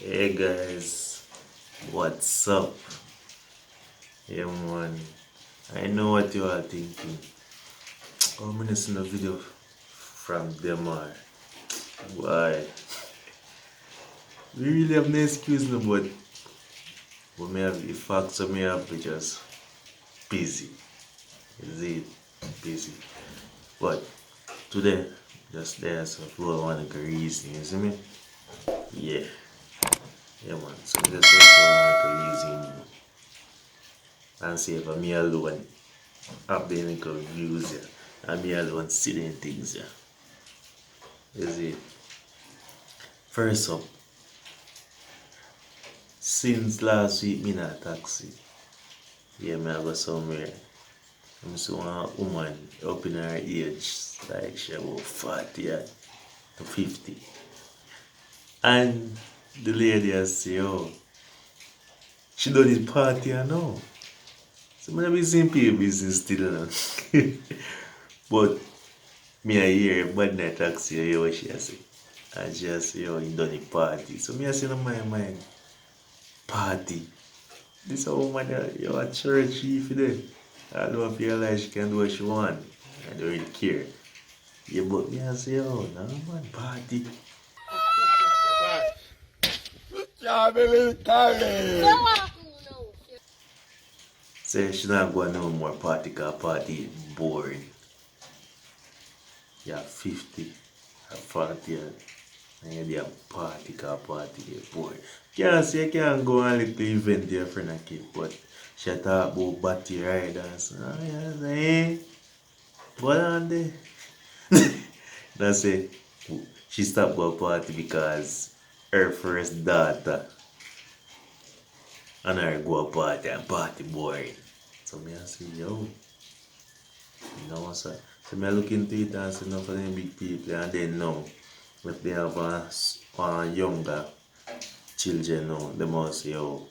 Hey guys, what's up? Yeah man, I know what you are thinking. How many seen a video from them are? Why? We really have no excuse no but we may have the facts so may have we just busy. Is it busy? But today, just there's a flow one of the reason, you see me? Yeah. Yeah man, so just one of the reason and see if I'm alone have the little views here. I'm alone seeing things here. Is it? First up, since last week me not taxi. Yeah, me I go somewhere. I'm see one woman up in her age, like she about 40 to 50. And the lady has say, oh, she done this party and now. So I be seeing people business still now. But me I hear bad night taxi, I hear what she has say. And she has say, oh, he done the party. So me I say in my mind, party. This a woman that you a church chief there. I don't feel like she can do what she want. I don't really care. Yeah, but me I say, oh, no man, party. Say she not going no more party cause party is boring. You're 50, you're 40, and you do a party cause party is boring. Can't say you can't go on a little event with your friend and kid, but she talk about batty riders. Oh, yeah, say, what on there? That's it. She stopped going party because her first daughter and her go party and party boring. So me I say, yo, you know sir. So me I look into it and say no for them big people and then now if they have a younger children now, they must say, oh,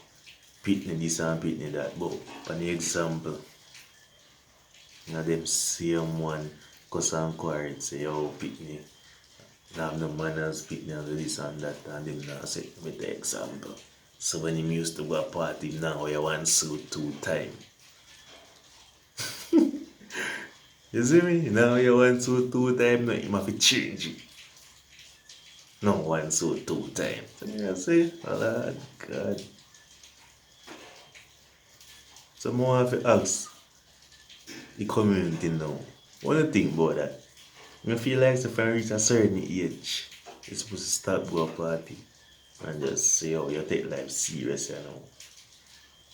pitney this and pitney that. But for the example, you know them same one cuss and quarrel say, oh, pitney. They have no manners, pitney and this and that and them now set with the example. So when him used to go a party now you want suit 2 times. You see me? Now you want suit 2 times, now you have to change it. No one suit 2 times. Yeah, see? Oh Lord God. So more have to ask the community now. What do you think about that? I feel like if I reach a certain age, you're supposed to start go a party and just say, oh, you take life serious, you know.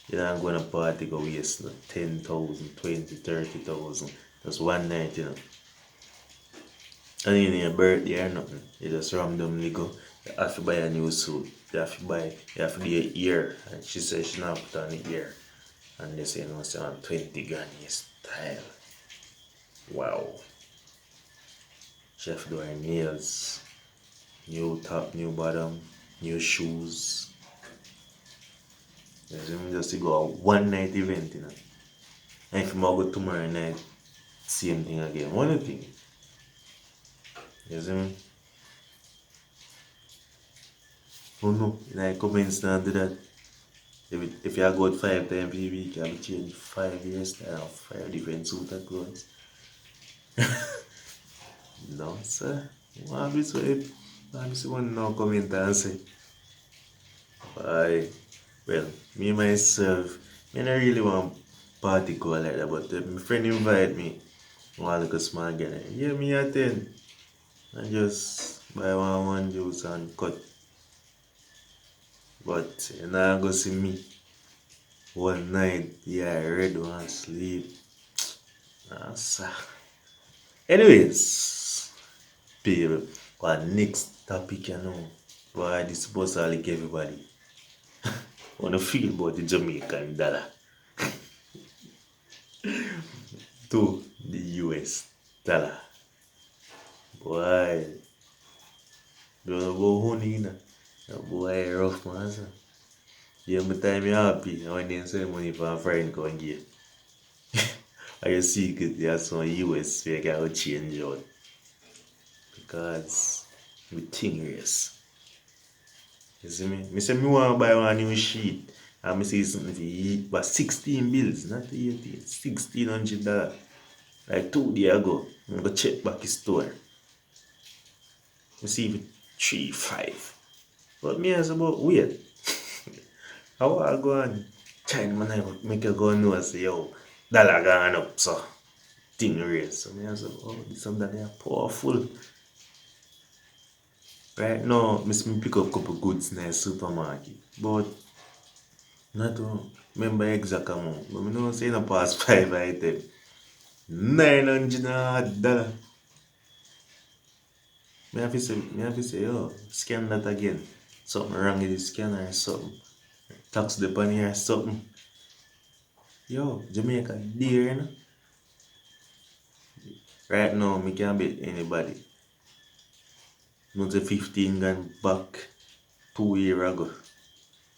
You're not going to party go waste no 10,000, 20, 30,000. Just one night, you know. And in your birthday or nothing, you just randomly go. You have to buy a new suit. You have to do your ear. And she says she not put on the ear. And they say, no, say on 20 grand style. Wow. She have to do her nails. New top, new bottom, new shoes. You see me just to go a one night event, you know. And if you go tomorrow night, same thing again. One thing. You see me? Oh no, like comments not do that. If you go out 5 times per week, you have to change 5 years style, 5 different suit of clothes. No, sir. Want to be so if want to see one now comment and say, why? Well, me myself, me not really want party go like that, but my friend invite me, want to look a small girl. Yeah, me attend. And just buy one juice and cut. But you not go see me one night, yeah, I read one sleep. Nah, sir. Anyways, people, our next topic, you know, why this supposed to like everybody wanna feel about the Jamaican dollar to the US dollar. Boy, don't know about honey, you know. Boy, rough man, sir. Yeah, my time you happy when they send money for a friend go and get. I just see that there's some US where I can change out because we think race. You see me? Me say me want to buy one new sheet. And me see something to eat, but 16 bills, not 18, $1,600. Like 2 days ago, I go check back his store. You see if it 3-5. But me as about wait. I want to go and China man I make you go know and say yo, dollar gone up so thing raise. So me as oh this something they are powerful. Right now, me pick up couple goods in the supermarket. But not to remember exact amount. But I know say no past 5 items. $900. Me have to say, yo, scan that again. Something wrong with the scanner or something. Tax the money or something. Yo, Jamaica dear, you know? Right now, me can't bet anybody. Not the 15 gone back 2 years ago.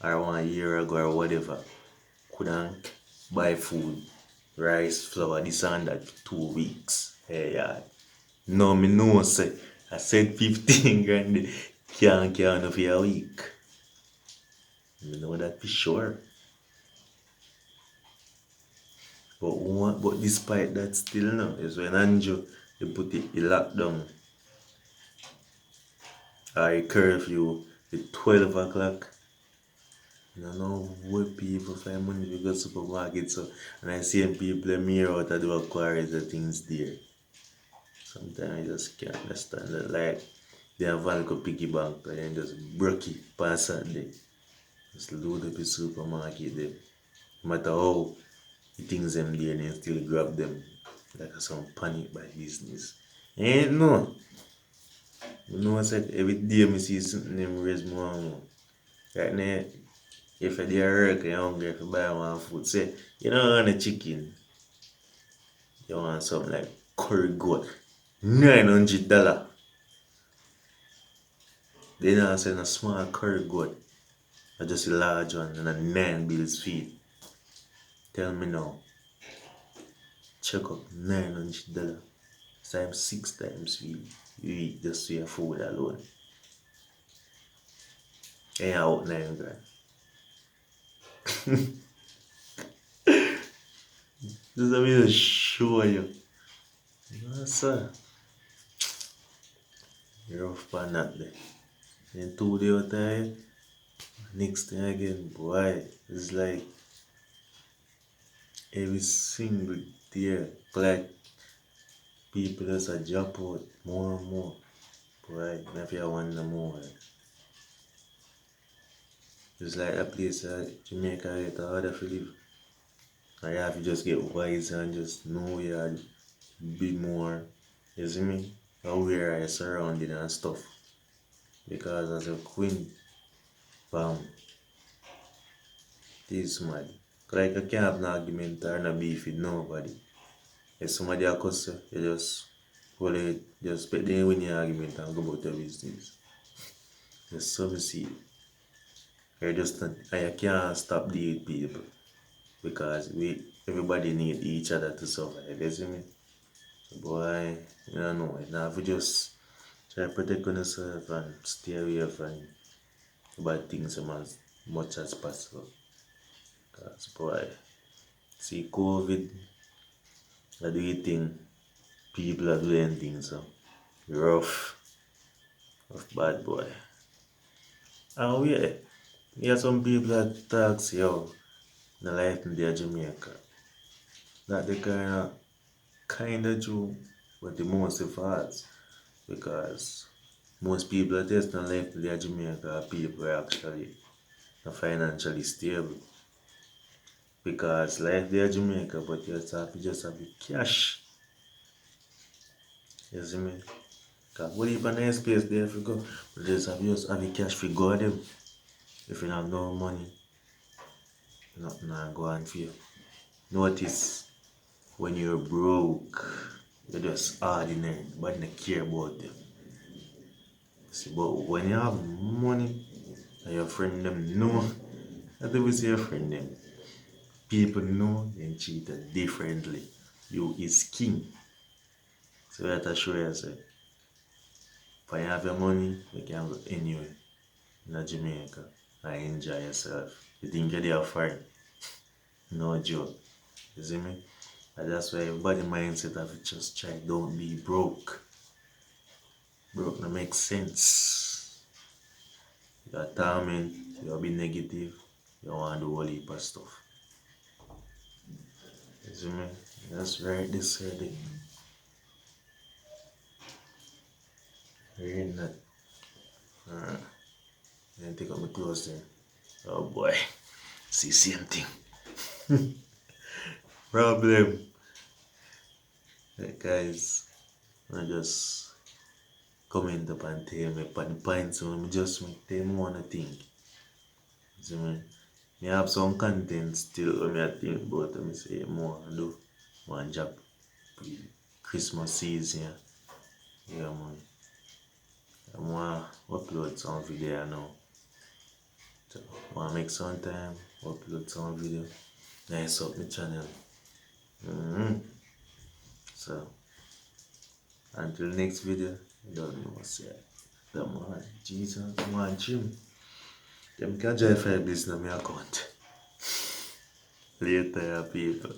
Or 1 year ago or whatever. Couldn't buy food, rice, flour, this and that for 2 weeks. Hey, yeah. No, me know, say. I said 15 grand can't enough for a week. You know that for sure. But despite that still now is when Andrew they put it in lockdown or a curfew at 12 o'clock. You don't know where people find money to go to supermarket so and I see people in mirror out of the quarries the things there. Sometimes I just can't understand that like they have value piggy bank and then just broke it pass that day. Just load up the supermarket there. No matter how the things them there and then still grab them like some panic by business. Ain't no. You know what I said every day I see something them raise more and more. Right now, if you're there work and you're hungry if you buy one food, say you don't want a chicken. You want something like curry goat. $900. They don't send a small curry goat. Or just a large one and a 9 bills feed. Tell me now. Check up $900 times 6 times feed. You eat just for your food alone. And you're out 9 grand. This is a way to show you. No, sir. You're rough on that day. Then 2 days out there, next thing again, boy, it's like every single day, like people just a drop out more and more. Boy, maybe I wonder more. It's like a place like Jamaica, it's harder to live. I have to just get wise and just know you be more, you see me, aware of your surrounding and stuff. Because as a queen, bam, this mad. Like I can't have an argument or no beef with nobody. If somebody a cuss you, you just hold it, just put them win your argument and go about your business. Just so me see it. You just not, and you can't stop deal with people because everybody need each other to survive, you see me? Boy, you don't know it. Now if you just try to protect yourself and stay away from bad things as much as possible. Because boy, see COVID, I do it thing, people are doing things so rough, rough bad boy. And we have some people that talks yo, the life in their Jamaica. That they kinda true, but the most false because most people that just not left in their Jamaica are people who are actually not financially stable. Because life there Jamaica, but you just have the cash. You see me? Cause what if a nice place there if you go, but just have the cash for go them. If you don't have no money, nothing not go on for you. Notice when you're broke, you're just ordinary, but not care about them. See, but when you have money and your friend them know, not even say your friend them, people know and treated differently. You is king. So that show you say, if you have your money, you can go anywhere. in Jamaica and enjoy yourself. You think you're there for it? No joke. You see me? And that's why everybody mindset of it just try don't be broke. Broke no make sense. You're torment, you'll be negative, you want to do a whole heap of stuff. You see me? Just write this ready. Reading that. Alright. Then take out my clothes then. Oh boy. See same thing. Problem. Hey guys, I just comment up and tell me about the points when I just make them wanna think. See me? I have some content still when I think about them say more I do. One job Christmas season. Yeah man. I wanna upload some video now. So wanna make some time, upload some video. Nice up my channel. So until next video, I don't know what's that. The man, Jesus, man, Jim. Them can join 5 days in my account. Later, people.